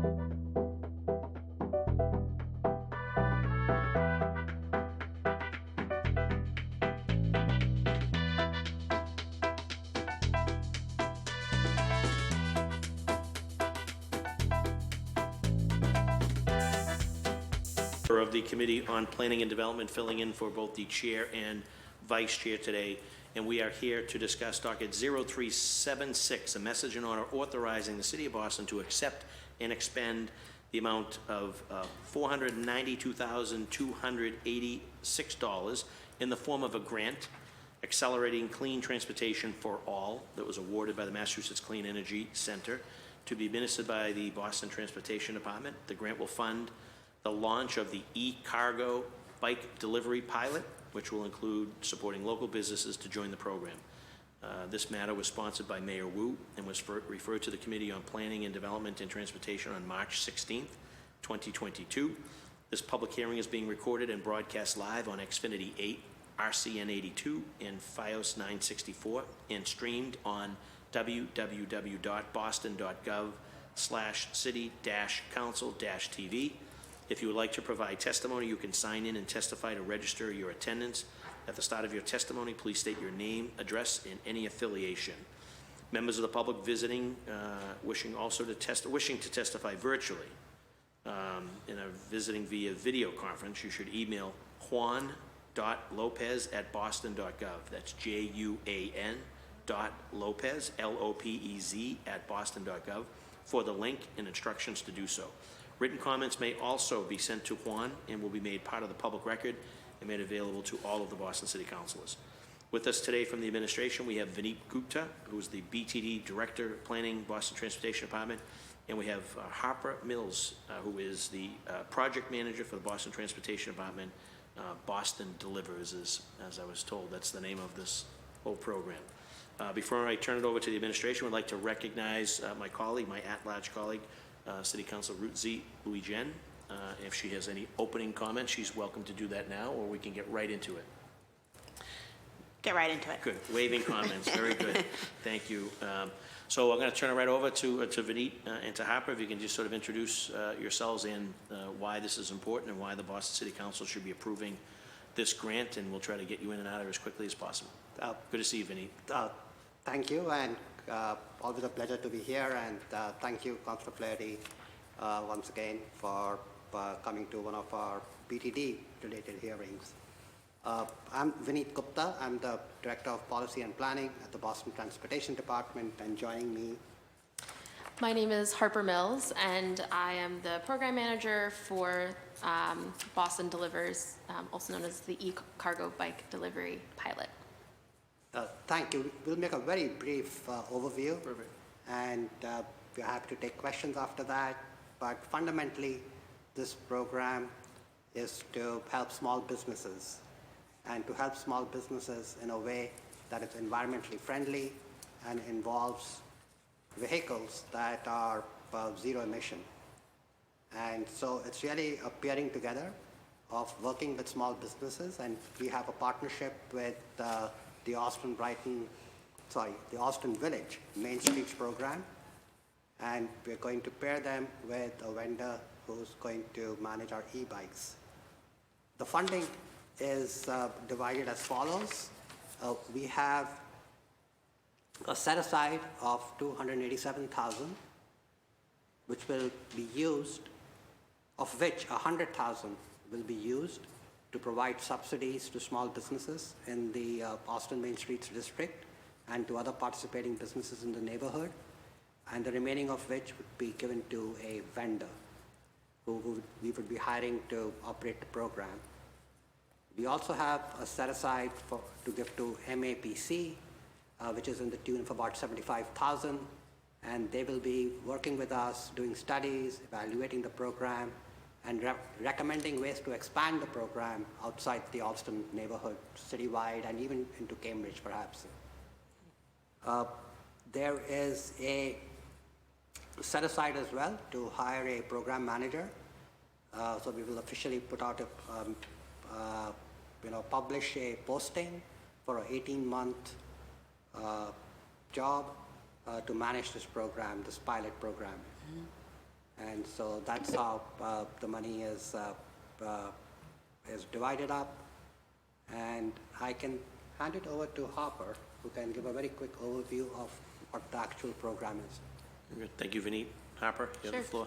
Of the Committee on Planning and Development, filling in for both the chair and vice chair today. And we are here to discuss docket 0376, a message and order authorizing the City of Boston to accept and expend the amount of $492,286 in the form of a grant accelerating clean transportation for all that was awarded by the Massachusetts Clean Energy Center to be administered by the Boston Transportation Department. The grant will fund the launch of the e-cargo bike delivery pilot, which will include supporting local businesses to join the program. This matter was sponsored by Mayor Wu and was referred to the Committee on Planning and Development and Transportation on March 16th, 2022. This public hearing is being recorded and broadcast live on Xfinity 8, RCN 82, and FiOS 964, and streamed on www.boston.gov/city-council-tv. If you would like to provide testimony, you can sign in and testify to register your attendance. At the start of your testimony, please state your name, address, and any affiliation. Members of the public visiting, wishing to testify virtually, and are visiting via video conference, you should email juan.lopez@boston.gov. That's JUAN.Lopez, LOPEZ, @boston.gov for the link and instructions to do so. Written comments may also be sent to Juan and will be made part of the public record and made available to all of the Boston City Councilors. With us today from the administration, we have Vineet Gupta, who is the BTD Director of Planning, Boston Transportation Department, and we have Harper Mills, who is the Project Manager for the Boston Transportation Department. Boston Delivers, as I was told, that's the name of this whole program. Before I turn it over to the administration, I'd like to recognize my colleague, my at-large colleague, City Council Ruth Z. Louis Jen. If she has any opening comments, she's welcome to do that now, or we can get right into it. Get right into it. Good. Waving comments. Very good. Thank you. So I'm going to turn it right over to Vineet and to Harper. If you can just sort of introduce yourselves and why this is important and why the Boston City Council should be approving this grant, and we'll try to get you in and out of it as quickly as possible. Good to see you, Vineet. Thank you, and always a pleasure to be here, and thank you, Councillor Flaherty, once again for coming to one of our BTD-related hearings. I'm Vineet Gupta. I'm the Director of Policy and Planning at the Boston Transportation Department, and joining me. My name is Harper Mills, and I am the Program Manager for Boston Delivers, also known as the e-cargo bike delivery pilot. Thank you. We'll make a very brief overview. Perfect. And we're happy to take questions after that. But fundamentally, this program is to help small businesses, and to help small businesses in a way that is environmentally friendly and involves vehicles that are zero emission. And so it's really a pairing together of working with small businesses, and we have a partnership with the Austin Village Main Streets program, and we're going to pair them with a vendor who's going to manage our e-bikes. The funding is divided as follows. We have a set aside of $287,000, which will be used, of which $100,000 will be used to provide subsidies to small businesses in the Austin Main Streets district and to other participating businesses in the neighborhood, and the remaining of which would be given to a vendor who we would be hiring to operate the program. We also have a set aside to give to MAPC, which is in the tune of about $75,000, and they will be working with us, doing studies, evaluating the program, and recommending ways to expand the program outside the Austin neighborhood, citywide, and even into Cambridge, perhaps. There is a set aside as well to hire a program manager. So we will officially put out publish a posting for an 18-month job to manage this program, this pilot program. And so that's how the money is divided up. And I can hand it over to Harper, who can give a very quick overview of what the actual program is. Very good. Thank you, Vineet. Harper, you have the floor.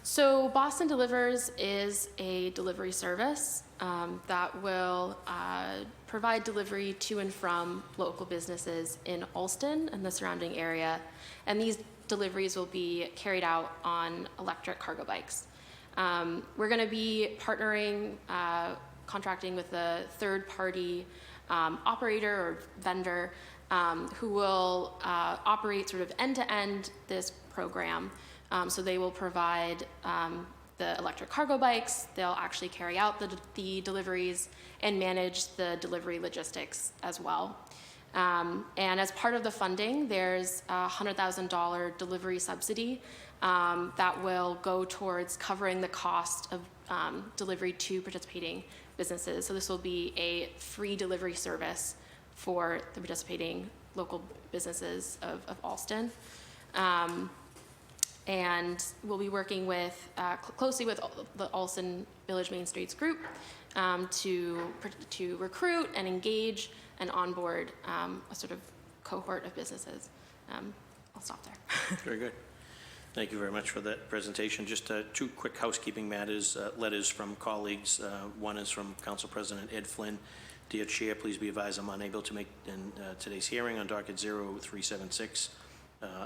So Boston Delivers is a delivery service that will provide delivery to and from local businesses in Allston and the surrounding area. And these deliveries will be carried out on electric cargo bikes. We're going to be partnering, contracting with a third-party operator or vendor who will operate sort of end-to-end this program. So they will provide the electric cargo bikes, they'll actually carry out the deliveries and manage the delivery logistics as well. And as part of the funding, there's a $100,000 delivery subsidy that will go towards covering the cost of delivery to participating businesses. So this will be a free delivery service for the participating local businesses of Allston. And we'll be working with closely with the Allston Village Main Streets group to recruit and engage and onboard a sort of cohort of businesses. I'll stop there. Very good. Thank you very much for that presentation. Just two quick housekeeping matters, letters from colleagues. One is from Council President Ed Flynn. Dear Chair, please be advised I'm unable to make today's hearing on docket 0376.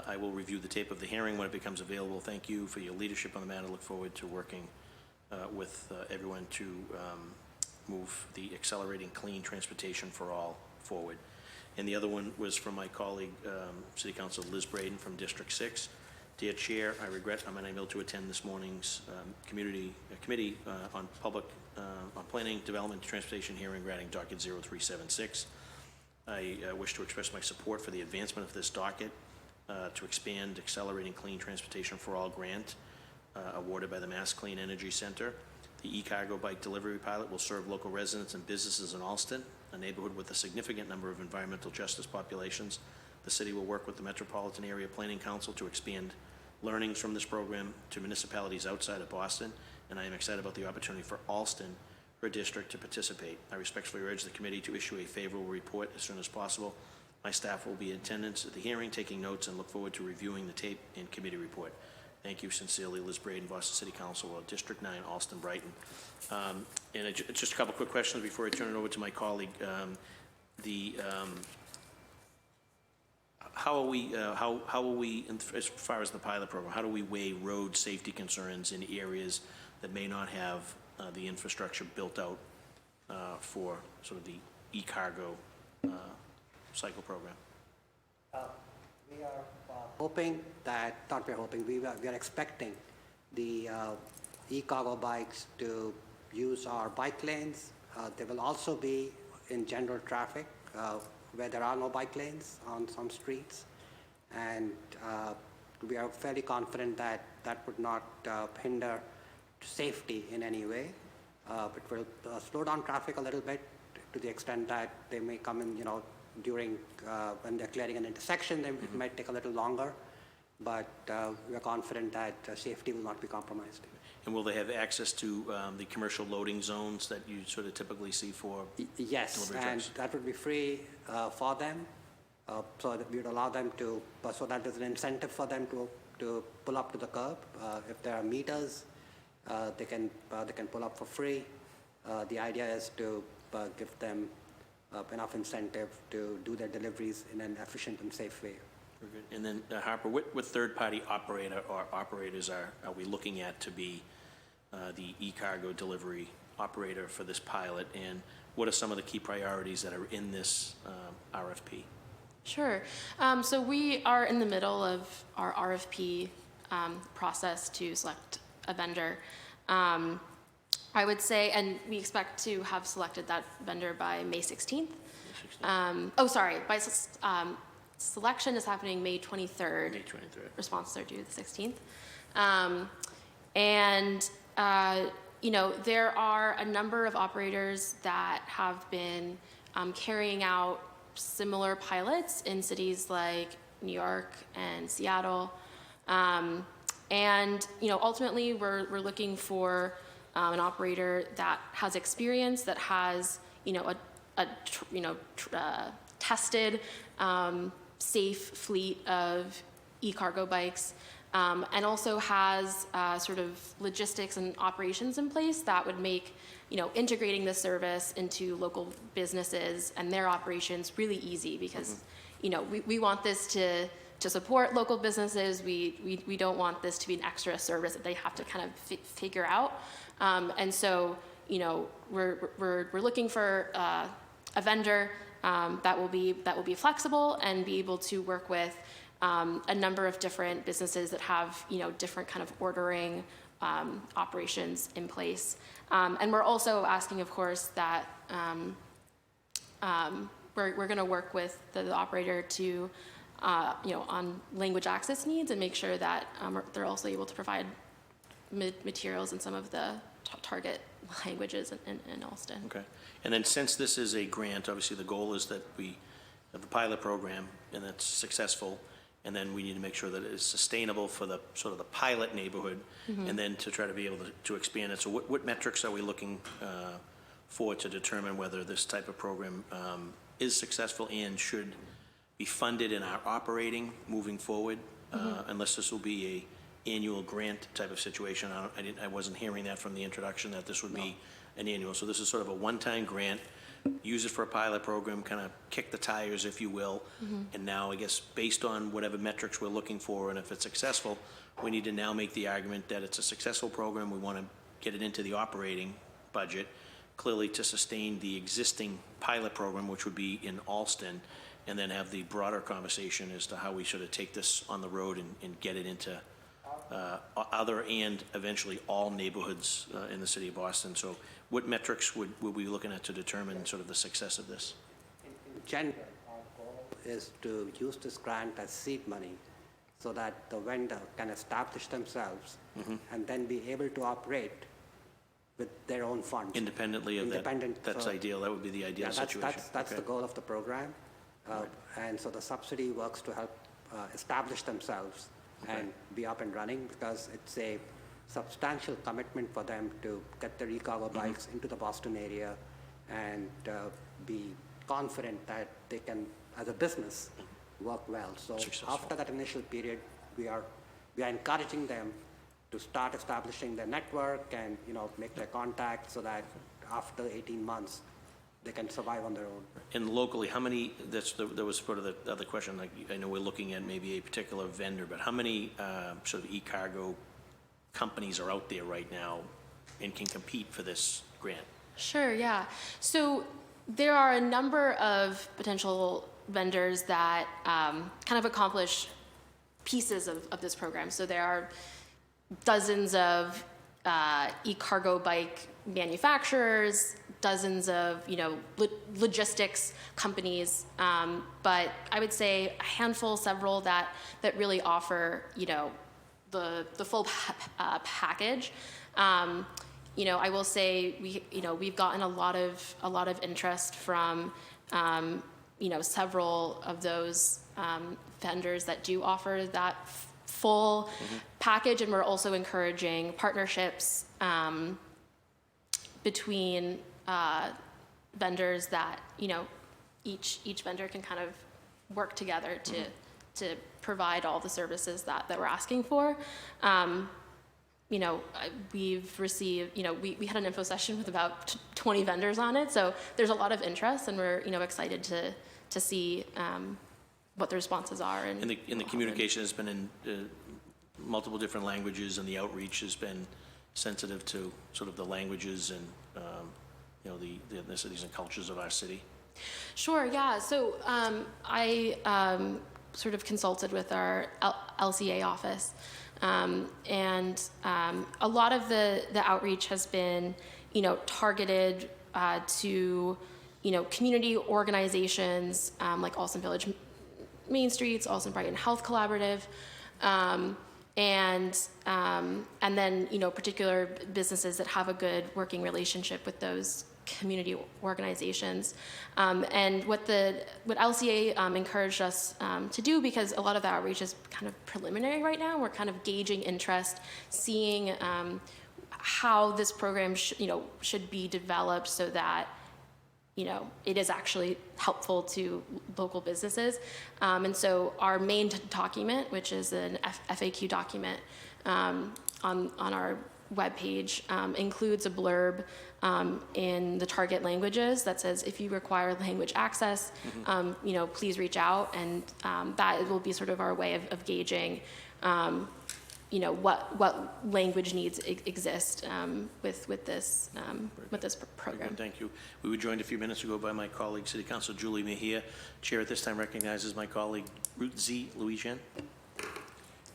I will review the tape of the hearing when it becomes available. Thank you for your leadership on the matter. Look forward to working with everyone to move the accelerating clean transportation for all forward. And the other one was from my colleague, City Council Liz Braden from District 6. Dear Chair, I regret I'm unable to attend this morning's committee on planning, development, and transportation hearing regarding docket 0376. I wish to express my support for the advancement of this docket to expand accelerating clean transportation for all grant awarded by the Mass Clean Energy Center. The e-cargo bike delivery pilot will serve local residents and businesses in Allston, a neighborhood with a significant number of environmental justice populations. The city will work with the Metropolitan Area Planning Council to expand learnings from this program to municipalities outside of Boston, and I am excited about the opportunity for Allston, her district, to participate. I respectfully urge the committee to issue a favorable report as soon as possible. My staff will be in attendance at the hearing, taking notes, and look forward to reviewing the tape and committee report. Thank you sincerely, Liz Braden, Boston City Council, District 9, Allston, Brighton. Just a couple quick questions before I turn it over to my colleague. How are we, as far as the pilot program, how do we weigh road safety concerns in areas that may not have the infrastructure built out for sort of the e-cargo cycle program? We are hoping that, not we're hoping, we are expecting the e-cargo bikes to use our bike lanes. They will also be in general traffic where there are no bike lanes on some streets. And we are fairly confident that that would not hinder safety in any way. It will slow down traffic a little bit to the extent that they may come in, during when they're clearing an intersection, it might take a little longer, but we are confident that safety will not be compromised. And will they have access to the commercial loading zones that you sort of typically see for Yes, delivery and trucks? that would be free for them, so that we would allow them to, so that there's an incentive for them to pull up to the curb. If there are meters, they can pull up for free. The idea is to give them enough incentive to do their deliveries in an efficient and safe way. Very good. And then Harper, what third-party operator or operators are we looking at to be the e-cargo delivery operator for this pilot, and what are some of the key priorities that are in this RFP? Sure. So we are in the middle of our RFP process to select a vendor. I would say, and we expect to have selected that vendor by May 16th. Selection is happening May 23rd. May 23rd. Responses are due the 16th. There are a number of operators that have been carrying out similar pilots in cities like New York and Seattle. And, ultimately, we're looking for an operator that has experience, that has, tested, safe fleet of e-cargo bikes, and also has sort of logistics and operations in place that would make, integrating the service into local businesses and their operations really easy, because, we want this to support local businesses. We don't want this to be an extra service that they have to kind of figure out. And so, we're looking for a vendor that will be flexible and be able to work with a number of different businesses that have, different kind of ordering operations in place. And we're also asking, of course, that we're going to work with the operator to, on language access needs, and make sure that they're also able to provide materials in some of the target languages in Alston. Okay. And then since this is a grant, obviously the goal is that we have a pilot program and that's successful, and then we need to make sure that it is sustainable for the sort of the pilot neighborhood, and then to try to be able to expand it. So what metrics are we looking for to determine whether this type of program is successful and should be funded in our operating moving forward, unless this will be a annual grant type of situation? I wasn't hearing that from the introduction, that this would be an annual. So this is sort of a one-time grant, use it for a pilot program, kind of kick the tires, if you will. And now, I guess, based on whatever metrics we're looking for, and if it's successful, we need to now make the argument that it's a successful program. We want to get it into the operating budget, clearly to sustain the existing pilot program, which would be in Alston, and then have the broader conversation as to how we sort of take this on the road and get it into other and eventually all neighborhoods in the city of Boston. So what metrics would we be looking at to determine sort of the success of this? In general, our goal is to use this grant as seed money so that the vendor can establish themselves and then be able to operate with their own funds. Independently of Independent, that. That's so- ideal. That would be the ideal Yeah, situation. that's Okay. the goal of the program. And so the subsidy works to help establish themselves and be up and running, because it's a substantial commitment for them to get their e-cargo bikes into the Boston area and be confident that they can, as a business, work well. So Successful. after that initial period, we are encouraging them to start establishing their network and, make their contacts, so that after 18 months, they can survive on their own. And locally, how many, that was sort of the other question, like, I know we're looking at maybe a particular vendor, but how many sort of e-cargo companies are out there right now and can compete for this grant? Sure, yeah. So there are a number of potential vendors that kind of accomplish pieces of this program. So there are dozens of e-cargo bike manufacturers, dozens of logistics companies, but I would say a handful, several that really offer the full package. I will say we've gotten a lot of interest from several of those vendors that do offer that full package, and we're also encouraging partnerships between vendors that each vendor can kind of work together to provide all the services that we're asking for. We've received, we had an info session with about 20 vendors on it, so there's a lot of interest, and we're excited to see what the responses are. And the communication has been in multiple different languages, and the outreach has been sensitive to sort of the languages and the ethnicities and cultures of our city. Sure, yeah. So I sort of consulted with our LCA office, and a lot of the outreach has been, targeted to, community organizations like Alston Village Main Streets, Alston Brighton Health Collaborative, and then particular businesses that have a good working relationship with those community organizations. And what LCA encouraged us to do, because a lot of the outreach is kind of preliminary right now, we're kind of gauging interest, seeing how this program should be developed so that it is actually helpful to local businesses. And so our main document, which is an FAQ document on our webpage, includes a blurb in the target languages that says, if you require language access, please reach out. And that will be sort of our way of gauging what language needs exist with this program. Good, thank you. We were joined a few minutes ago by my colleague, City Councilor Julie Mejia. Chair at this time recognizes my colleague, Ruth Z. Louisiane.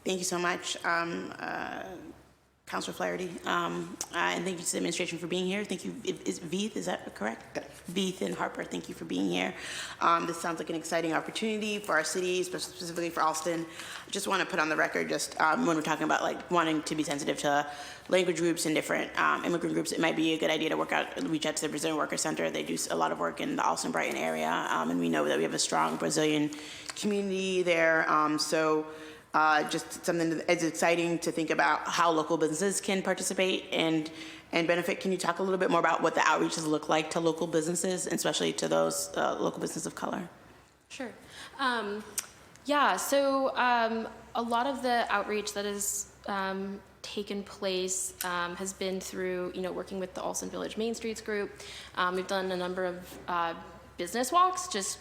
Thank you so much, Councilor Flaherty, and thank you to the administration for being here. Thank you. Is Veith, is that correct? Veith and Harper, thank you for being here. This sounds like an exciting opportunity for our city, specifically for Alston. I just want to put on the record, just when we're talking about wanting to be sensitive to language groups and different immigrant groups, it might be a good idea to reach out to the Brazilian Worker Center. They do a lot of work in the Alston-Brighton area, and we know that we have a strong Brazilian community there. Just something that's exciting to think about how local businesses can participate and benefit. Can you talk a little bit more about what the outreaches look like to local businesses, and especially to those local businesses of color? Sure. So a lot of the outreach that has taken place has been through, working with the Alston Village Main Streets group. We've done a number of business walks, just,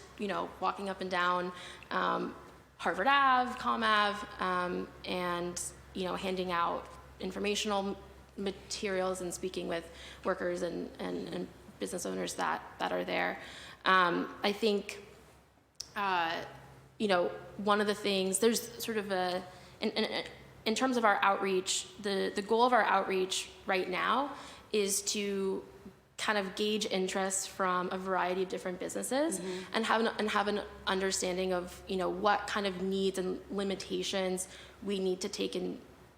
walking up and down Harvard Ave, Com Ave, and handing out informational materials and speaking with workers and business owners that are there. I think one of the things, there's sort of in terms of our outreach, the goal of our outreach right now is to kind of gauge interest from a variety of different businesses, and have an understanding of what kind of needs and limitations we need to take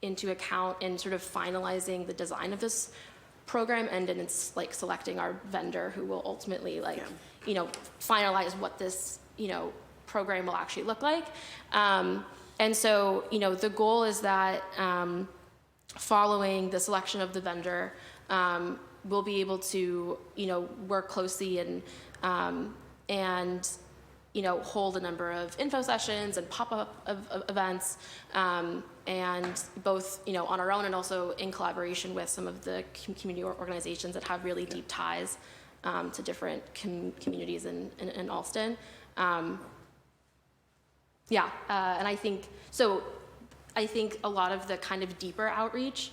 into account in sort of finalizing the design of this program, and then it's selecting our vendor who will ultimately finalize what this program will actually look like. And so the goal is that following the selection of the vendor, we'll be able to, work closely and hold a number of info sessions and pop-up events, and both, on our own and also in collaboration with some of the community organizations that have really deep ties to different communities in Alston. And I think a lot of the kind of deeper outreach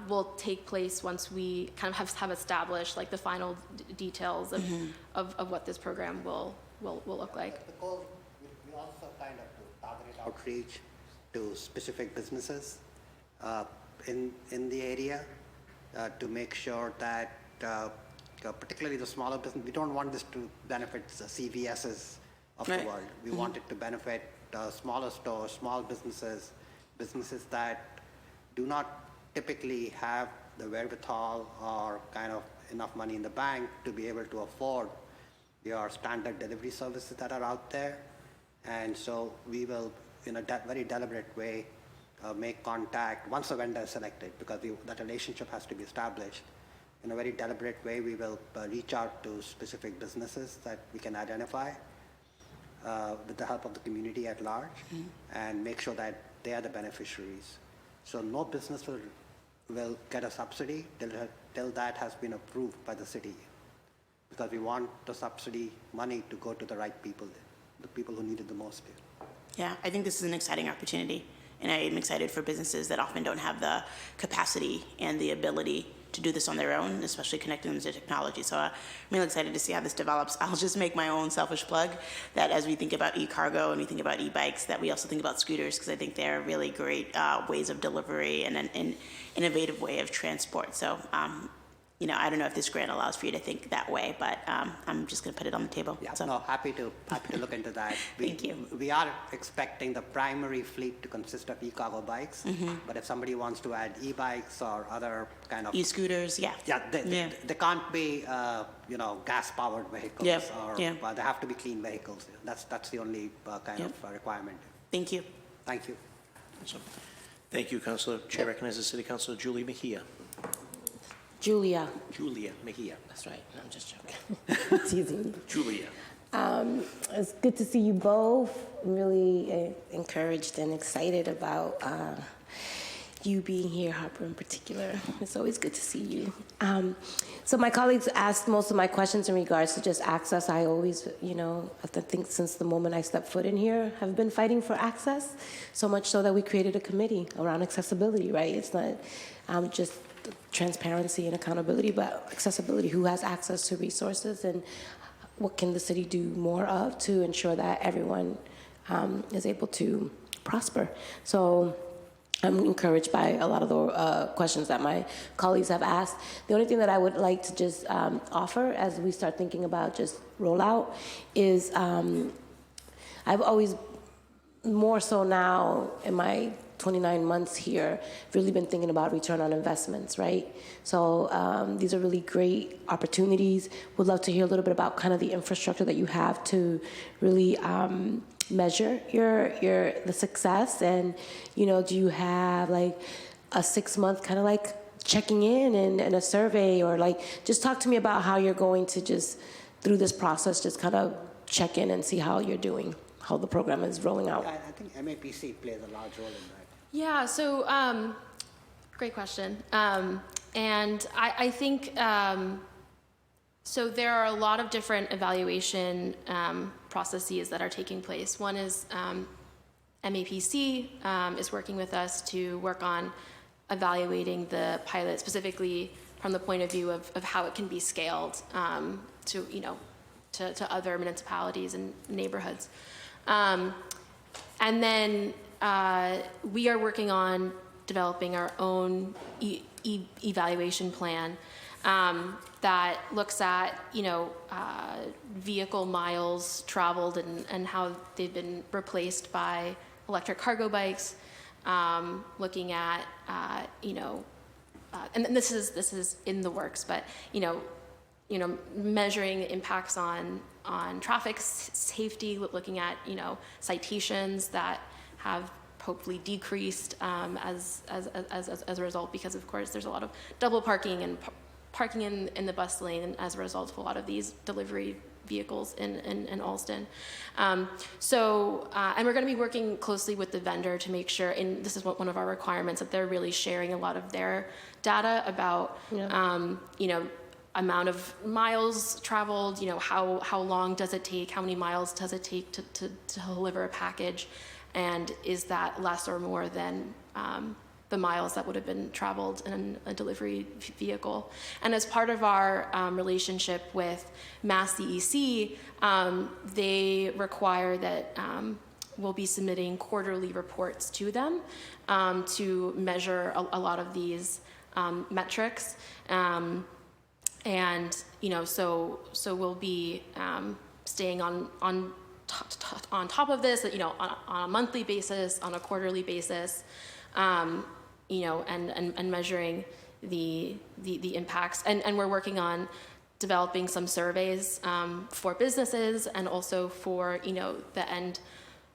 will take place once we kind of have established the final details of what this program will look like. The goal, we also kind of do targeted outreach to specific businesses in the area to make sure that particularly the smaller business, we don't want this to benefit the CVSs of the world. We want it to benefit smaller stores, small businesses that do not typically have the wherewithal or kind of enough money in the bank to be able to afford your standard delivery services that are out there. And so we will, in a very deliberate way, make contact once a vendor is selected, because that relationship has to be established. In a very deliberate way, we will reach out to specific businesses that we can identify with the help of the community at large, and make sure that they are the beneficiaries. So no business will get a subsidy till that has been approved by the city, because we want the subsidy money to go to the right people, the people who need it the most. Yeah, I think this is an exciting opportunity, and I am excited for businesses that often don't have the capacity and the ability to do this on their own, especially connecting them to technology. So I'm really excited to see how this develops. I'll just make my own selfish plug that as we think about e-cargo and we think about e-bikes, that we also think about scooters, because I think they're really great ways of delivery and an innovative way of transport. So I don't know if this grant allows for you to think that way, but I'm just going to put it on the table. Yeah, So, no, happy to look into that. Thank you. We are expecting the primary fleet to consist of e-cargo bikes, but if somebody wants to add e-bikes or other kind of e-scooters, yeah. yeah, they can't be gas-powered vehicles, Yeah, or yeah. They have to be clean vehicles. That's the only kind of requirement. Thank you. Thank you. So, thank you, Councilor. Chair recognizes City Councilor Julie Mejia. Julia. Julia Mejia. That's right. I'm just joking. Teasing you. Julia. It's good to see you both. I'm really encouraged and excited about you being here, Harper in particular. It's always good to see you. So my colleagues asked most of my questions in regards to just access. I always, I think since the moment I stepped foot in here, have been fighting for access, so much so that we created a committee around accessibility, right? It's not just transparency and accountability, but accessibility, who has access to resources, and what can the city do more of to ensure that everyone is able to prosper. So I'm encouraged by a lot of the questions that my colleagues have asked. The only thing that I would like to just offer as we start thinking about just rollout is I've always, more so now in my 29 months here, really been thinking about return on investments, right? So these are really great opportunities. Would love to hear a little bit about kind of the infrastructure that you have to really measure the success, and do you have like a 6-month kind of like checking in and a survey, or like just talk to me about how you're going to just through this process just kind of check in and see how you're doing, how the program is rolling out. Yeah, I think MAPC plays a large role in that. Yeah, so great question. And I think, so there are a lot of different evaluation processes that are taking place. One is MAPC is working with us to work on evaluating the pilot, specifically from the point of view of how it can be scaled to other municipalities and neighborhoods. And then we are working on developing our own evaluation plan that looks at, vehicle miles traveled and how they've been replaced by electric cargo bikes, looking at, and this is in the works, but, measuring impacts on traffic safety, looking at, citations that have hopefully decreased as a result, because of course there's a lot of double parking and parking in the bus lane, and as a result of a lot of these delivery vehicles in Alston. And we're going to be working closely with the vendor to make sure, and this is one of our requirements, that they're really sharing a lot of their data about, amount of miles traveled, how long does it take, how many miles does it take to deliver a package, and is that less or more than the miles that would have been traveled in a delivery vehicle. And as part of our relationship with Mass CEC, they require that we'll be submitting quarterly reports to them to measure a lot of these metrics. And so we'll be staying on top of this, on a monthly basis, on a quarterly basis, and measuring the impacts. And we're working on developing some surveys for businesses and also for the end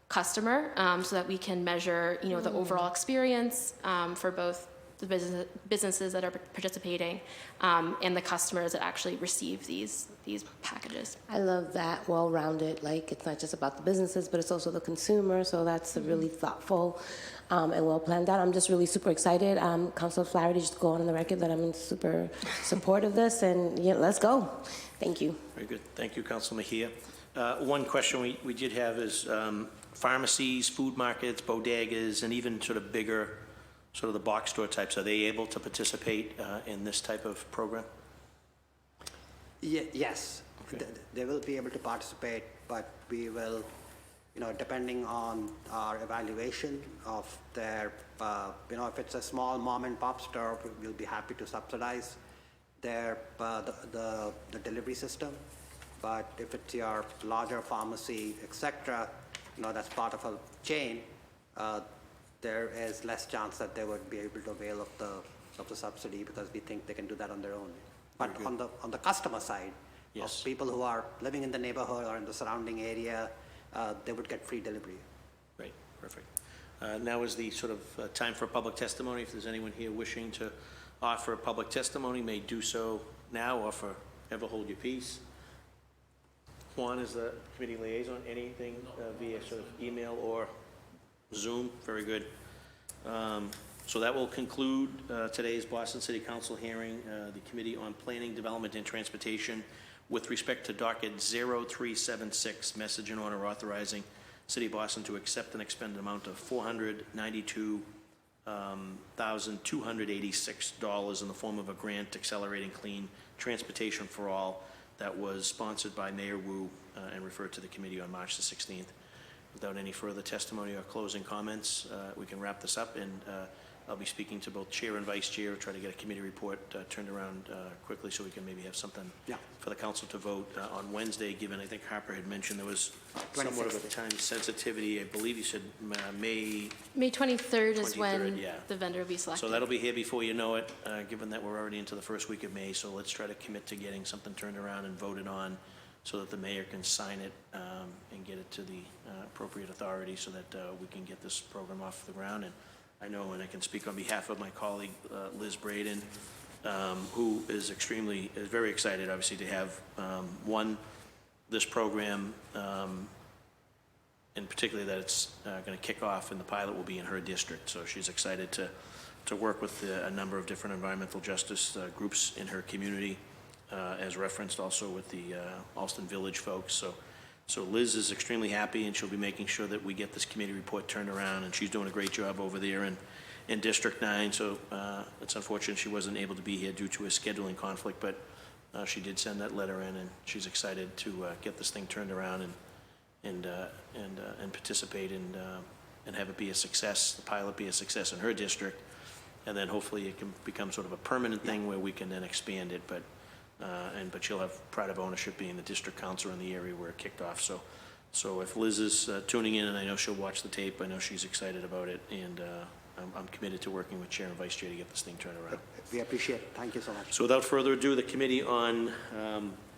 customer, so that we can measure the overall experience for both the businesses that are participating and the customers that actually receive these packages. I love that, well-rounded, like it's not just about the businesses, but it's also the consumer, so that's a really thoughtful and well-planned out. I'm just really super excited. Councilor Flaherty, just go on the record that I'm in super support of this, and let's go. Thank you. Very good. Thank you, Councilor Mejia. One question we did have is pharmacies, food markets, bodegas, and even sort of bigger, sort of the box store types, are they able to participate in this type of program? Yes, Okay. they will be able to participate, but we will, depending on our evaluation of their, if it's a small mom and pop store, we'll be happy to subsidize. the delivery system. But if it's your larger pharmacy, et cetera, that's part of a chain, there is less chance that they would be able to avail of the subsidy because we think they can do that on their own. But on the customer side, Yes. of people who are living in the neighborhood or in the surrounding area, they would get free delivery. Great, perfect. Now is the sort of time for public testimony. If there's anyone here wishing to offer public testimony, may do so now or forever hold your peace. Juan is the committee liaison. Anything via sort of email or Zoom? Very good. So that will conclude today's Boston City Council hearing, the Committee on Planning, Development, and Transportation with respect to docket 0376, message and order authorizing City of Boston to accept and expend an amount of $492,286 in the form of a grant accelerating clean transportation for all that was sponsored by Mayor Wu and referred to the committee on March the 16th. Without any further testimony or closing comments, we can wrap this up, and I'll be speaking to both chair and vice chair, try to get a committee report turned around quickly so we can maybe have something for the council to vote on Wednesday, given I think Harper had mentioned there was somewhat of a time sensitivity. I believe you said May 23rd is 23rd, when yeah. the vendor will be selected. So that'll be here before you know it, given that we're already into the first week of May. So let's try to commit to getting something turned around and voted on so that the mayor can sign it and get it to the appropriate authority so that we can get this program off the ground. And I know, and I can speak on behalf of my colleague, Liz Braden, who is very excited, obviously, to have, this program, and particularly that it's going to kick off and the pilot will be in her district. So she's excited to work with a number of different environmental justice groups in her community, as referenced also with the Alston Village folks. So Liz is extremely happy, and she'll be making sure that we get this committee report turned around, and she's doing a great job over there in District 9. So it's unfortunate she wasn't able to be here due to a scheduling conflict, but she did send that letter in, and she's excited to get this thing turned around and participate and have it be a success, the pilot be a success in her district, and then hopefully it can become sort of a permanent thing where we can then expand it. But she'll have pride of ownership being the district councilor in the area where it kicked off. So if Liz is tuning in, and I know she'll watch the tape, I know she's excited about it, and I'm committed to working with chair and vice chair to get this thing turned around. We appreciate it. Thank you so much. So without further ado, the Committee on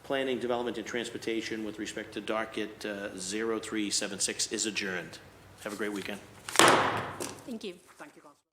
Planning, Development, and Transportation with respect to docket 0376 is adjourned. Have a great weekend. Thank you. Thank you, Councilor.